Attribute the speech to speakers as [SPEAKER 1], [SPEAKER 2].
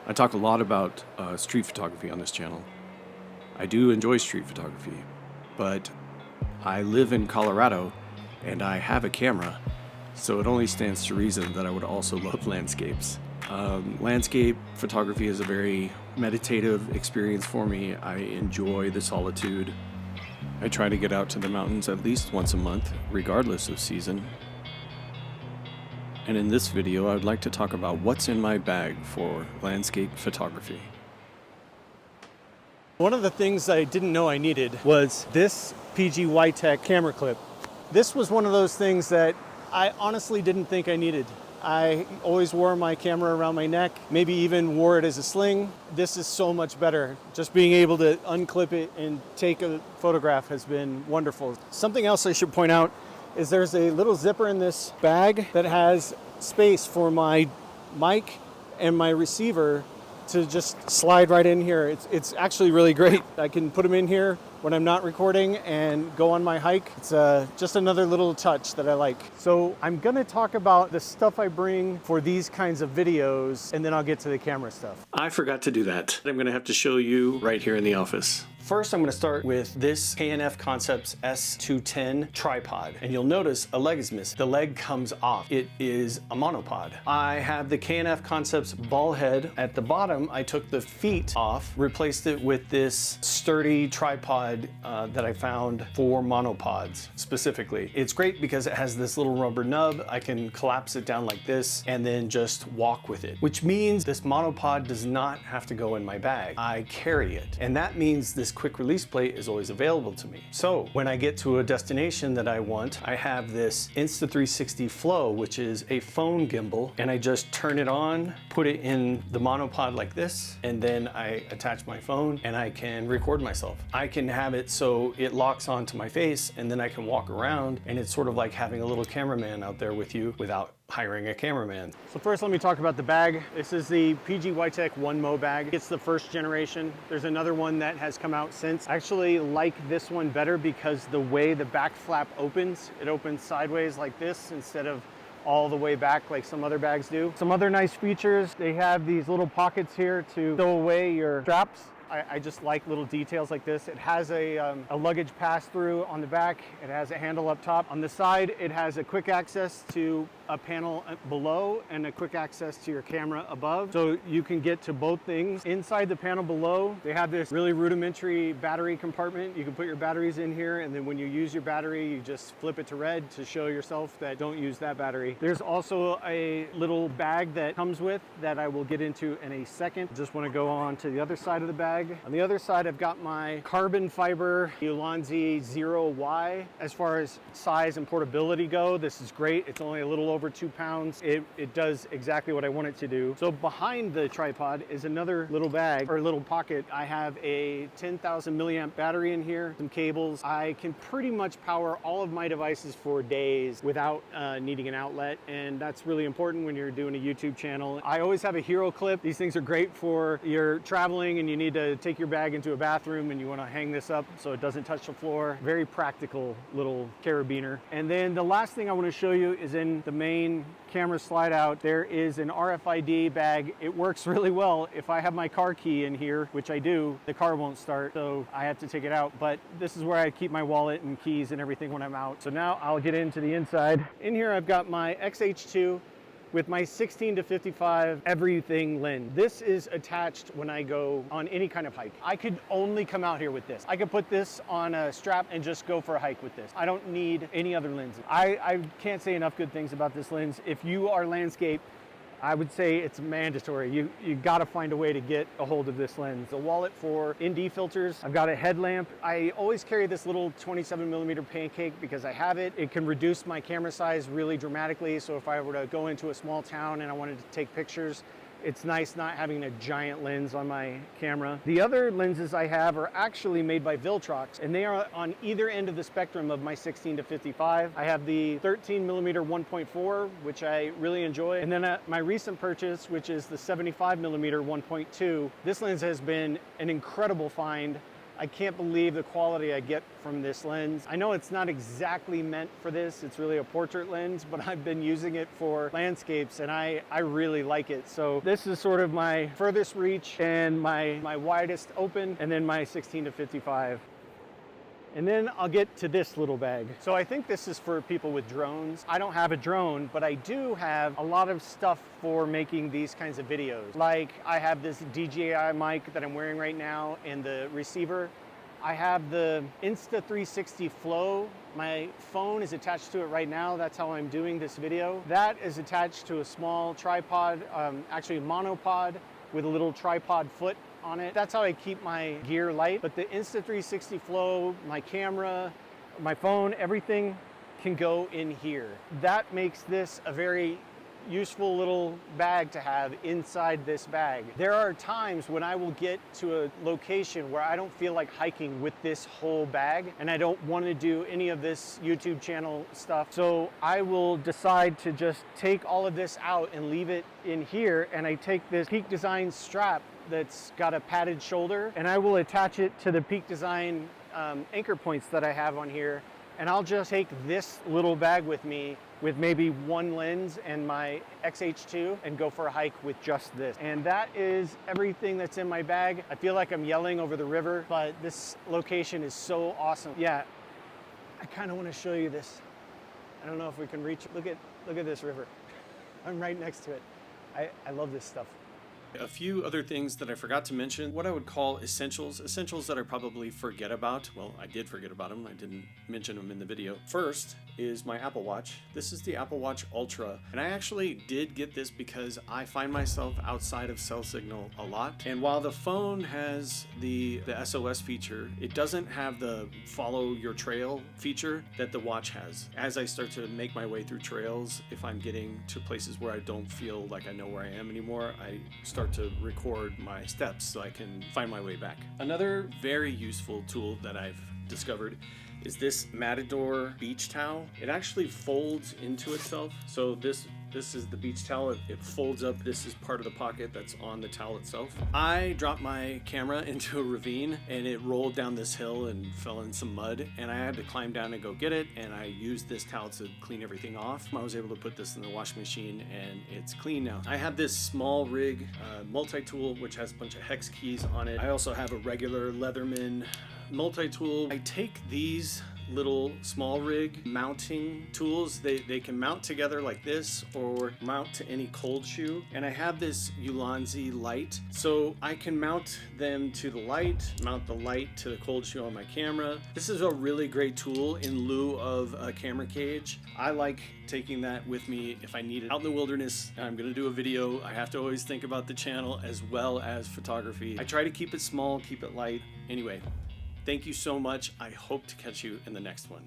[SPEAKER 1] I talk a lot about street photography on this channel. I do enjoy street photography, but I live in Colorado and I have a camera, so it only stands to reason that I would also love landscapes. Landscape photography is a very meditative experience for me. I enjoy the solitude. I try to get out to the mountains at least once a month, regardless of season. And in this video, I would like to talk about what's in my bag for landscape photography.
[SPEAKER 2] One of the things I didn't know I needed was this PGYTech camera clip. This was one of those things that I honestly didn't think I needed. I always wore my camera around my neck, maybe even wore it as a sling. This is so much better. Just being able to unclip it and take a photograph has been wonderful. Something else I should point out is there's a little zipper in this bag that has space for my mic and my receiver to just slide right in here. It's actually really great. I can put them in here when I'm not recording and go on my hike. It's just another little touch that I like. So I'm gonna talk about the stuff I bring for these kinds of videos, and then I'll get to the camera stuff.
[SPEAKER 1] I forgot to do that. I'm gonna have to show you right here in the office.
[SPEAKER 2] First, I'm going to start with this K&F Concepts S210 tripod. And you'll notice a leg is missing. The leg comes off. It is a monopod. I have the K&F Concepts ball head. At the bottom, I took the feet off, replaced it with this sturdy tripod that I found for monopods specifically. It's great because it has this little rubber nub. I can collapse it down like this and then just walk with it, which means this monopod does not have to go in my bag. I carry it. And that means this quick release plate is always available to me. So when I get to a destination that I want, I have this Insta360 Flow, which is a phone gimbal, and I just turn it on, put it in the monopod like this, and then I attach my phone and I can record myself. I can have it so it locks onto my face, and then I can walk around, and it's sort of like having a little cameraman out there with you without hiring a cameraman. So first, let me talk about the bag. This is the PGYTech OneMo Bag. It's the first generation. There's another one that has come out since. I actually like this one better because the way the back flap opens, it opens sideways like this instead of all the way back like some other bags do. Some other nice features, they have these little pockets here to stow away your straps. I just like little details like this. It has a luggage pass-through on the back. It has a handle up top. On the side, it has a quick access to a panel below and a quick access to your camera above. So you can get to both things. Inside the panel below, they have this really rudimentary battery compartment. You can put your batteries in here, and then when you use your battery, you just flip it to red to show yourself that don't use that battery. There's also a little bag that comes with that I will get into in a second. Just want to go on to the other side of the bag. On the other side, I've got my carbon fiber Ulanzi 0Y. As far as size and portability go, this is great. It's only a little over 2 pounds. It does exactly what I want it to do. So behind the tripod is another little bag or little pocket. I have a 10,000 milliamp battery in here, some cables. I can pretty much power all of my devices for days without needing an outlet, and that's really important when you're doing a YouTube channel. I always have a hero clip. These things are great for you're traveling and you need to take your bag into a bathroom and you want to hang this up so it doesn't touch the floor. Very practical little carabiner. And then the last thing I want to show you is in the main camera slide out, there is an RFID bag. It works really well. If I have my car key in here, which I do, the car won't start, so I have to take it out. But this is where I keep my wallet and keys and everything when I'm out. So now I'll get into the inside. In here I've got my XH2 with my 16-55 everything lens. This is attached when I go on any kind of hike. I could only come out here with this. I could put this on a strap and just go for a hike with this. I don't need any other lenses. I can't say enough good things about this lens. If you are landscape, I would say it's mandatory. You gotta find a way to get a hold of this lens. A wallet for ND filters. I've got a headlamp. I always carry this little 27mm pancake because I have it. It can reduce my camera size really dramatically. So if I were to go into a small town and I wanted to take pictures, it's nice not having a giant lens on my camera. The other lenses I have are actually made by Viltrox, and they are on either end of the spectrum of my 16-55. I have the 13mm 1.4, which I really enjoy, and then my recent purchase, which is the 75mm 1.2. This lens has been an incredible find.
[SPEAKER 3] I can't believe the quality I get from this lens. I know it's not exactly meant for this. It's really a portrait lens, but I've been using it for landscapes and I really like it. So this is sort of my furthest reach and my widest open, and then my 16 to 55. And then I'll get to this little bag. So I think this is for people with drones. I don't have a drone, but I do have a lot of stuff for making these kinds of videos. Like I have this DJI mic that I'm wearing right now and the receiver. I have the Insta360 Flow. My phone is attached to it right now. That's how I'm doing this video. That is attached to a small tripod, actually a monopod with a little tripod foot on it. That's how I keep my gear light. But the Insta360 Flow, my camera, my phone, everything can go in here. That makes this a very useful little bag to have inside this bag. There are times when I will get to a location where I don't feel like hiking with this whole bag and I don't want to do any of this YouTube channel stuff. So I will decide to just take all of this out and leave it in here, and I take this Peak Design strap that's got a padded shoulder and I will attach it to the Peak Design anchor points that I have on here, and I'll just take this little bag with me with maybe one lens and my XH2 and go for a hike with just this. And that is everything that's in my bag. I feel like I'm yelling over the river, but this location is so awesome. Yeah, I kind of want to show you this. I don't know if we can reach. Look at this river. I'm right next to it. I love this stuff.
[SPEAKER 1] A few other things that I forgot to mention, what I would call essentials that I probably forget about. Well, I did forget about them. I didn't mention them in the video. First is my Apple Watch. This is the Apple Watch Ultra, and I actually did get this because I find myself outside of cell signal a lot. And while the phone has the SOS feature, it doesn't have the follow your trail feature that the watch has. As I start to make my way through trails, if I'm getting to places where I don't feel like I know where I am anymore, I start to record my steps so I can find my way back. Another very useful tool that I've discovered is this Matador beach towel. It actually folds into itself. So this is the beach towel. It folds up. This is part of the pocket that's on the towel itself. I dropped my camera into a ravine and it rolled down this hill and fell in some mud, and I had to climb down and go get it, and I used this towel to clean everything off. I was able to put this in the washing machine and it's clean now. I have this small rig multi-tool which has a bunch of hex keys on it. I also have a regular Leatherman multi-tool. I take these little small rig mounting tools. They can mount together like this or mount to any cold shoe. And I have this Ulanzi light, so I can mount them to the light, mount the light to the cold shoe on my camera. This is a really great tool in lieu of a camera cage. I like taking that with me if I need it out in the wilderness. I'm gonna do a video. I have to always think about the channel as well as photography. I try to keep it small, keep it light. Anyway, thank you so much. I hope to catch you in the next one.